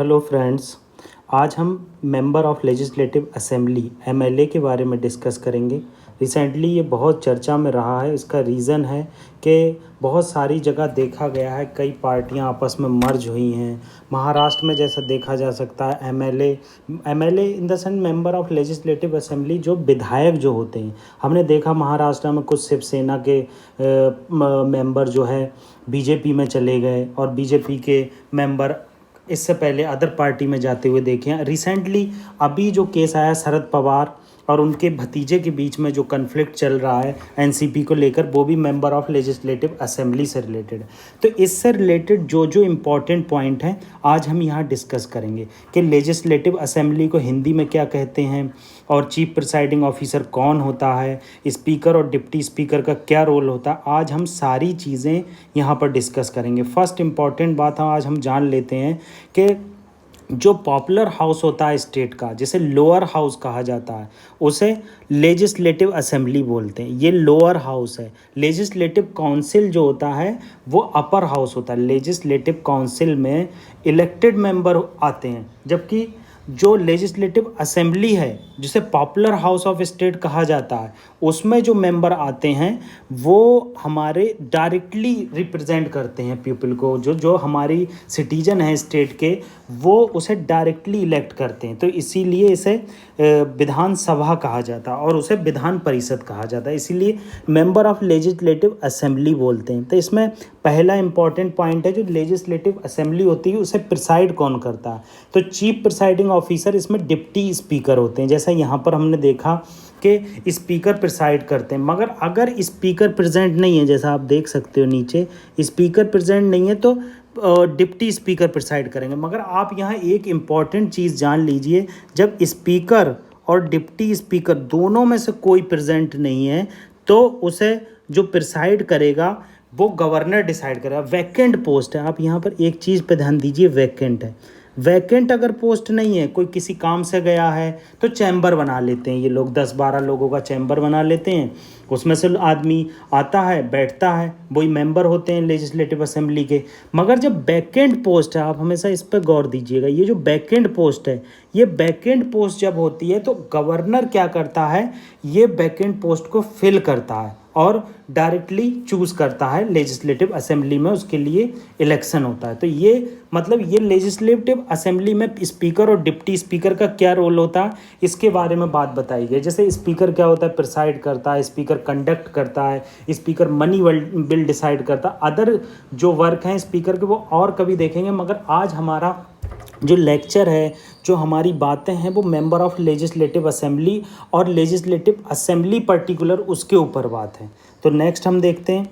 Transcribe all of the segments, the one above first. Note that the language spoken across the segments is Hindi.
Hello friends. आज हम member of legislative assembly MLA के बारे में डिस्कस करेंगे। रिसेंटली ये बहुत चर्चा में रहा है। इसका रीज़न है कि बहुत सारी जगह देखा गया है कई पार्टियां आपस में मर्ज हुई हैं। महाराष्ट्र में जैसा देखा जा सकता है MLA in the sense member of legislative assembly, जो विधायक जो होते हैं। हमने देखा महाराष्ट्र में कुछ शिवसेना के मेंबर जो है बीजेपी में चले गए और बीजेपी के मेंबर इससे पहले अदर पार्टी में जाते हुए देखे हैं। रिसेंटली अभी जो केस आया शरद पवार और उनके भतीजे के बीच में जो कन्फ्लिक्ट चल रहा है एनसीपी को लेकर, वो भी मेंबर ऑफ लेजिस्लेटिव असेंबली से रिलेटेड। तो इससे रिलेटेड जो जो इम्पोर्टेंट पॉइंट हैं आज हम यहाँ डिस्कस करेंगे कि लेजिस्लेटिव असेंबली को हिंदी में क्या कहते हैं और चीफ प्रिसाइडिंग ऑफिसर कौन होता है, स्पीकर और डिप्टी स्पीकर का क्या रोल होता है। आज हम सारी चीज़ें यहाँ पर डिस्कस करेंगे। फर्स्ट इम्पॉर्टेंट बात आज हम जान लेते हैं कि जो पॉपुलर हाउस होता है स्टेट का, जिसे लोअर हाउस कहा जाता है, उसे लेजिस्लेटिव असेंबली बोलते हैं। ये लोअर हाउस है। लेजिस्लेटिव काउंसिल जो होता है वो अपर हाउस होता है। लेजिस्लेटिव काउंसिल में इलेक्टेड मेंबर आते हैं, जबकि जो लेजिस्लेटिव असेंबली है जिसे पॉपुलर हाउस ऑफ स्टेट कहा जाता है, उसमें जो मेंबर आते हैं वो हमारे डायरेक्टली रिप्रेजेंट करते हैं पीपल को। जो जो हमारी सिटीजन है स्टेट के, वो उसे डायरेक्टली इलेक्ट करते हैं। तो इसीलिए इसे विधानसभा कहा जाता है और उसे विधान परिषद कहा जाता है। इसीलिए मेंबर ऑफ लेजिस्लेटिव असेंबली बोलते हैं। तो इसमें पहला इंपॉर्टेंट पॉइंट है, जो लेजिस्लेटिव असेंबली होती है उसे प्रिसाइड कौन करता है। तो चीफ प्रिसाइडिंग ऑफिसर इसमें डिप्टी स्पीकर होते हैं। जैसा यहाँ पर हमने देखा कि स्पीकर प्रिसाइड करते हैं, मगर अगर स्पीकर प्रेजेंट नहीं है, जैसा आप देख सकते हो नीचे स्पीकर प्रेजेंट नहीं है तो डिप्टी स्पीकर प्रिसाइड करेंगे। मगर आप यहाँ एक इम्पॉर्टेंट चीज़ जान लीजिए, जब स्पीकर और डिप्टी स्पीकर दोनों में से कोई प्रेजेंट नहीं है तो उसे जो प्रिसाइड करेगा वो गवर्नर डिसाइड करेगा। वैकेंट पोस्ट है। आप यहाँ पर एक चीज़ पे ध्यान दीजिए, वैकेंट है। वैकेंट अगर पोस्ट नहीं है, कोई किसी काम से गया है तो चैम्बर बना लेते हैं ये लोग, 10-12 लोगों का चैम्बर बना लेते हैं। उसमें से आदमी आता है, बैठता है, वही मेंबर होते हैं लेजिस्लेटिव असेंबली के। मगर जब वैकेंट पोस्ट है, आप हमेशा इस पर गौर दीजिएगा, ये जो वैकेंट पोस्ट है, ये वैकेंट पोस्ट जब होती है तो गवर्नर क्या करता है, ये वैकेंट पोस्ट को फिल करता है और डायरेक्टली चूज़ करता है लेजिस्लेटिव असेंबली में, उसके लिए इलेक्शन होता है। तो ये मतलब ये लेजिस्लेटिव असेंबली में स्पीकर और डिप्टी स्पीकर का क्या रोल होता है, इसके बारे में बात बताई गई। जैसे स्पीकर क्या होता है, प्रिसाइड करता है, स्पीकर कंडक्ट करता है, स्पीकर मनी बिल डिसाइड करता है। अदर जो वर्क हैं स्पीकर के वो और कभी देखेंगे, मगर आज हमारा जो लेक्चर है, जो हमारी बातें हैं, वो मेंबर ऑफ लेजिस्लेटिव असेंबली और लेजिस्लेटिव असेंबली पर्टिकुलर उसके ऊपर बात है। तो नेक्स्ट हम देखते हैं।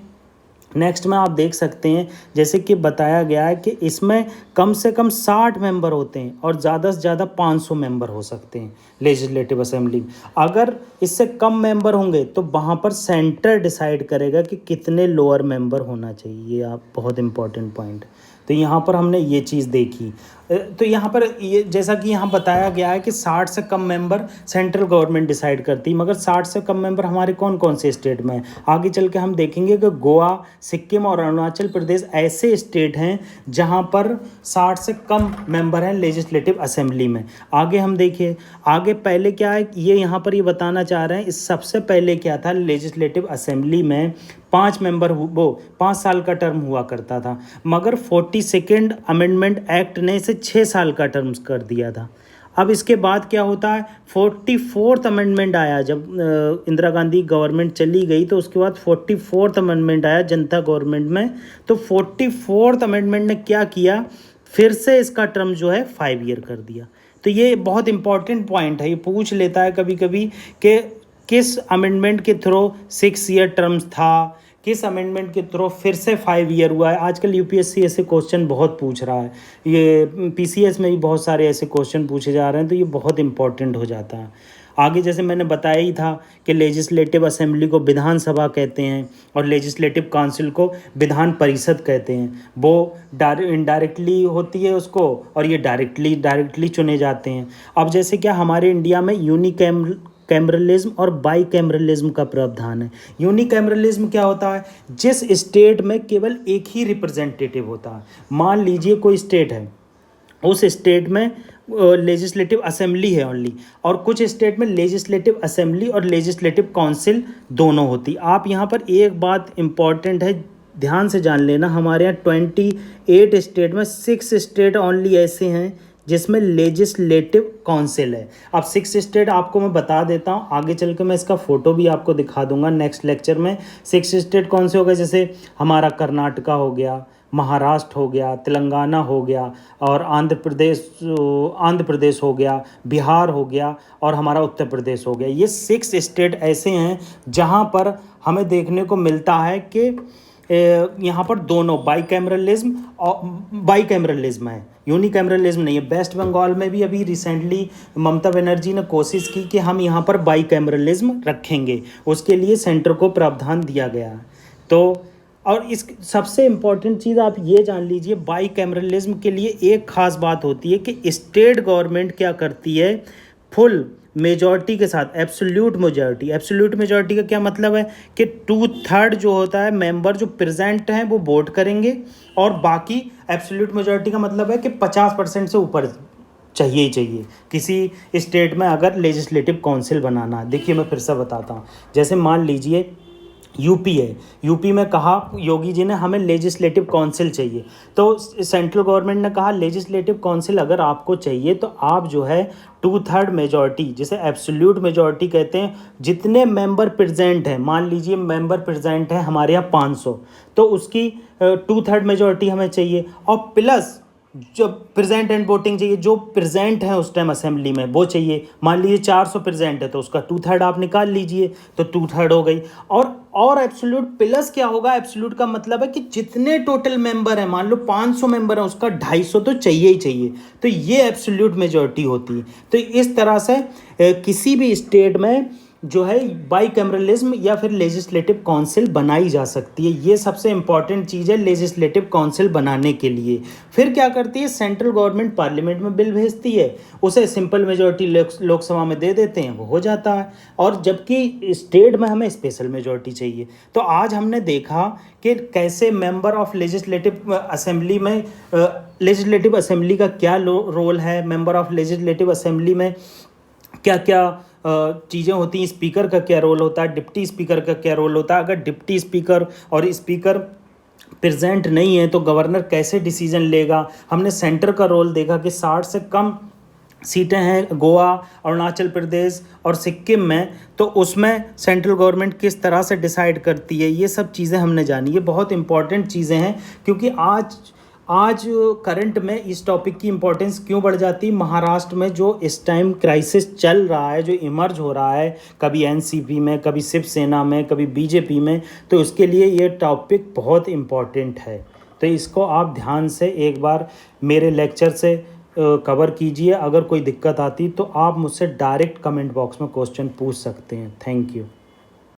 नेक्स्ट में आप देख सकते हैं जैसे कि बताया गया है कि इसमें कम से कम 60 मेंबर होते हैं और ज़्यादा से ज़्यादा 500 मेंबर हो सकते हैं लेजिस्लेटिव असेंबली। अगर इससे कम मेंबर होंगे तो वहाँ पर सेंटर डिसाइड करेगा कि कितने लोअर मेंबर होना चाहिए। ये आप बहुत इंपॉर्टेंट पॉइंट। तो यहाँ पर हमने ये चीज़ देखी। तो यहाँ पर ये जैसा कि यहाँ बताया गया है कि 60 से कम मेंबर सेंट्रल गवर्नमेंट डिसाइड करती है, मगर 60 से कम मेंबर हमारे कौन कौन से स्टेट में हैं। आगे चल के हम देखेंगे कि गोवा, सिक्किम और अरुणाचल प्रदेश ऐसे स्टेट हैं जहाँ पर 60 से कम मेंबर हैं लेजिस्लेटिव असेंबली में। आगे हम देखिए, आगे पहले क्या है, ये यहाँ पर ये बताना चाह रहे हैं, इस सबसे पहले क्या था, लेजिस्लेटिव असेंबली में 5 मेंबर, वो 5 साल का टर्म हुआ करता था, मगर 42nd अमेंडमेंट एक्ट ने इसे 6 साल का टर्म कर दिया था। अब इसके बाद क्या होता है, 44th अमेंडमेंट आया। जब इंदिरा गांधी गवर्नमेंट चली गई तो उसके बाद 44th अमेंडमेंट आया जनता गवर्नमेंट में। तो 44th अमेंडमेंट ने क्या किया, फिर से इसका टर्म जो है 5 ईयर कर दिया। तो ये बहुत इंपॉर्टेंट पॉइंट है, ये पूछ लेता है कभी कभी कि किस अमेंडमेंट के थ्रू 6 ईयर टर्म्स था, किस अमेंडमेंट के थ्रू फिर से 5 ईयर हुआ है। आजकल यूपीएससी ऐसे क्वेश्चन बहुत पूछ रहा है, ये पीसीएस में भी बहुत सारे ऐसे क्वेश्चन पूछे जा रहे हैं, तो ये बहुत इंपॉर्टेंट हो जाता है। आगे जैसे मैंने बताया ही था कि लेजिस्लेटिव असेंबली को विधानसभा कहते हैं और लेजिस्लेटिव काउंसिल को विधान परिषद कहते हैं। वो इनडायरेक्टली होती है उसको, और ये डायरेक्टली चुने जाते हैं। अब जैसे क्या हमारे इंडिया में कैमरलिज्म और बाई कैमरलिज्म का प्रावधान है। यूनिकैमरलिज्म क्या होता है, जिस स्टेट में केवल एक ही रिप्रेजेंटेटिव होता है। मान लीजिए कोई स्टेट है उस स्टेट में लेजिस्लेटिव असेंबली है ओनली, और कुछ स्टेट में लेजिस्लेटिव असेंबली और लेजिस्लेटिव काउंसिल दोनों होती। आप यहाँ पर एक बात इम्पॉर्टेंट है, ध्यान से जान लेना, हमारे यहाँ 28 स्टेट में 6 स्टेट ओनली ऐसे हैं जिसमें लेजिस्लेटिव काउंसिल है। अब 6 स्टेट आपको मैं बता देता हूँ, आगे चल के मैं इसका फ़ोटो भी आपको दिखा दूंगा नेक्स्ट लेक्चर में। 6 स्टेट कौन से हो गए, जैसे हमारा कर्नाटका हो गया, महाराष्ट्र हो गया, तेलंगाना हो गया, और आंध्र प्रदेश हो गया, बिहार हो गया, और हमारा उत्तर प्रदेश हो गया। ये 6 स्टेट ऐसे हैं जहाँ पर हमें देखने को मिलता है कि यहाँ पर दोनों बाईकैमरलिज्म है, यूनिकैमरलिज्म नहीं है। वेस्ट बंगाल में भी अभी रिसेंटली ममता बनर्जी ने कोशिश की कि हम यहाँ पर बाईकैमरलिज्म रखेंगे, उसके लिए सेंटर को प्रावधान दिया गया। तो और इस सबसे इम्पॉर्टेंट चीज़ आप ये जान लीजिए, बाईकैमरलिज्म के लिए एक ख़ास बात होती है कि स्टेट गवर्नमेंट क्या करती है, फुल मेजॉरिटी के साथ एब्सोल्यूट मेजॉरिटी। एब्सोल्यूट मेजॉरिटी का क्या मतलब है कि 2/3 जो होता है मेंबर जो प्रेजेंट हैं वो वोट करेंगे, और बाकी एब्सोल्यूट मेजॉरिटी का मतलब है कि 50% से ऊपर चाहिए ही चाहिए किसी स्टेट में अगर लेजिस्लेटिव काउंसिल बनाना है। देखिए मैं फिर से बताता हूँ, जैसे मान लीजिए यूपी है, यूपी में कहा योगी जी ने हमें लेजिस्लेटिव काउंसिल चाहिए, तो सेंट्रल गवर्नमेंट ने कहा लेजिस्लेटिव काउंसिल अगर आपको चाहिए तो आप जो है 2/3 मेजॉरिटी, जिसे एब्सोल्यूट मेजॉरिटी कहते हैं, जितने मेंबर प्रेजेंट हैं, मान लीजिए मेंबर प्रेजेंट है हमारे यहाँ 500, तो उसकी 2/3 मेजॉरिटी हमें चाहिए, और प्लस जो प्रेजेंट एंड वोटिंग चाहिए, जो प्रेजेंट है उस टाइम असेंबली में वो चाहिए। मान लीजिए 400 प्रेजेंट है तो उसका 2/3 आप निकाल लीजिए, तो 2/3 हो गई। और एब्सोल्यूट प्लस क्या होगा, एब्सोल्यूट का मतलब है कि जितने टोटल मेंबर हैं, मान लो 500 मेंबर हैं, उसका 250 तो चाहिए ही चाहिए, तो ये एब्सोल्यूट मेजॉरिटी होती है। तो इस तरह से किसी भी स्टेट में जो है बाईकैमरलिज्म या फिर लेजिस्लेटिव काउंसिल बनाई जा सकती है। ये सबसे इंपॉर्टेंट चीज़ है लेजिस्लेटिव काउंसिल बनाने के लिए। फिर क्या करती है, सेंट्रल गवर्नमेंट पार्लियामेंट में बिल भेजती है, उसे सिंपल मेजॉरिटी लोकसभा में दे देते हैं, वो हो जाता है। और जबकि स्टेट में हमें स्पेशल मेजॉरिटी चाहिए। तो आज हमने देखा कि कैसे मेंबर ऑफ लेजिस्लेटिव असेंबली में लेजिस्लेटिव असेंबली का क्या रोल है, मेंबर ऑफ लेजिस्लेटिव असेंबली में क्या क्या चीज़ें होती हैं, स्पीकर का क्या रोल होता है, डिप्टी स्पीकर का क्या रोल होता है। अगर डिप्टी स्पीकर और स्पीकर प्रेजेंट नहीं है तो गवर्नर कैसे डिसीजन लेगा। हमने सेंटर का रोल देखा कि 60 से कम सीटें हैं गोवा, अरुणाचल प्रदेश और सिक्किम में, तो उसमें सेंट्रल गवर्नमेंट किस तरह से डिसाइड करती है। ये सब चीज़ें हमने जानी, ये बहुत इंपॉर्टेंट चीज़ें हैं, क्योंकि आज करंट में इस टॉपिक की इम्पोर्टेंस क्यों बढ़ जाती है। महाराष्ट्र में जो इस टाइम क्राइसिस चल रहा है, जो इमर्ज हो रहा है, कभी एनसीपी में, कभी शिवसेना में, कभी बीजेपी में, तो उसके लिए ये टॉपिक बहुत इम्पॉर्टेंट है। तो इसको आप ध्यान से एक बार मेरे लेक्चर से कवर कीजिए। अगर कोई दिक्कत आती तो आप मुझसे डायरेक्ट कमेंट बॉक्स में क्वेश्चन पूछ सकते हैं। Thank you.